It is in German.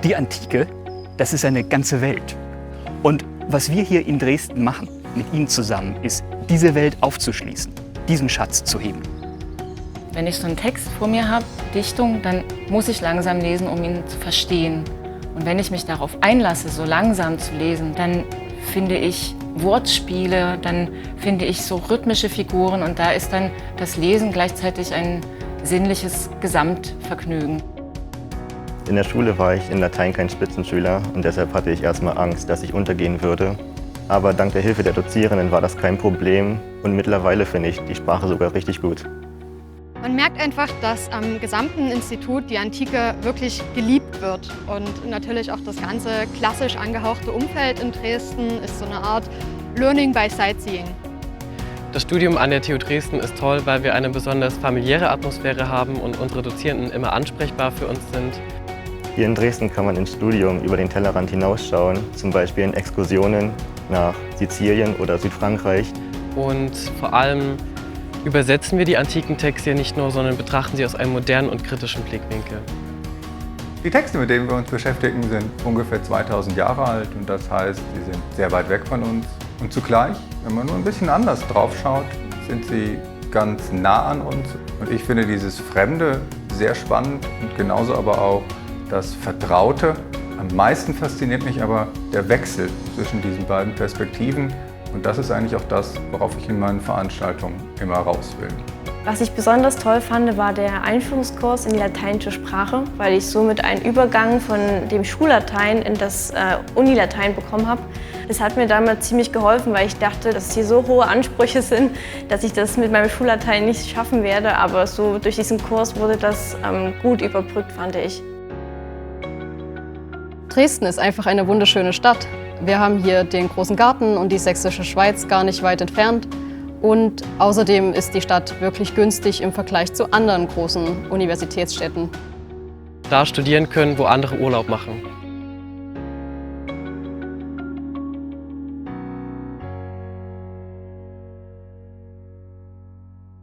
Die Antike, das ist eine ganze Welt. Und was wir hier in Dresden machen, mit Ihnen zusammen, ist, diese Welt aufzuschließen, diesen Schatz zu heben. Wenn ich so einen Text vor mir habe, Dichtung, dann muss ich langsam lesen, um ihn zu verstehen. Und wenn ich mich darauf einlasse, so langsam zu lesen, dann finde ich Wortspiele, dann finde ich so rhythmische Figuren und da ist dann das Lesen gleichzeitig ein sinnliches Gesamtvergnügen. In der Schule war ich in Latein kein Spitzenschüler und deshalb hatte ich erstmal Angst, dass ich untergehen würde. Aber dank der Hilfe der Dozierenden war das kein Problem und mittlerweile finde ich die Sprache sogar richtig gut. Man merkt einfach, dass am gesamten Institut die Antike wirklich geliebt wird. Und natürlich auch das ganze klassisch angehauchte Umfeld in Dresden ist so eine Art Learning by Sightseeing. Das Studium an der TU Dresden ist toll, weil wir eine besonders familiäre Atmosphäre haben und unsere Dozierenden immer ansprechbar für uns sind. Hier in Dresden kann man im Studium über den Tellerrand hinausschauen, zum Beispiel in Exkursionen nach Sizilien oder Südfrankreich. Und vor allem übersetzen wir die antiken Texte nicht nur, sondern betrachten sie aus einem modernen und kritischen Blickwinkel. Die Texte, mit denen wir uns beschäftigen, sind ungefähr 2000 Jahre alt und das heißt, sie sind sehr weit weg von uns. Und zugleich, wenn man nur ein bisschen anders drauf schaut, sind sie ganz nah an uns. Und ich finde dieses Fremde sehr spannend und genauso aber auch das Vertraute. Am meisten fasziniert mich aber der Wechsel zwischen diesen beiden Perspektiven. Und das ist eigentlich auch das, worauf ich in meinen Veranstaltungen immer raus will. Was ich besonders toll fand, war der Einführungskurs in die lateinische Sprache, weil ich somit einen Übergang von dem Schullatein in das Unilatein bekommen habe. Das hat mir damals ziemlich geholfen, weil ich dachte, dass hier so hohe Ansprüche sind, dass ich das mit meinem Schullatein nicht schaffen werde. Aber so durch diesen Kurs wurde das gut überbrückt, fand ich. Dresden ist einfach eine wunderschöne Stadt. Wir haben hier den großen Garten und die Sächsische Schweiz gar nicht weit entfernt. Und außerdem ist die Stadt wirklich günstig im Vergleich zu anderen großen Universitätsstädten. Da studieren können, wo andere Urlaub machen.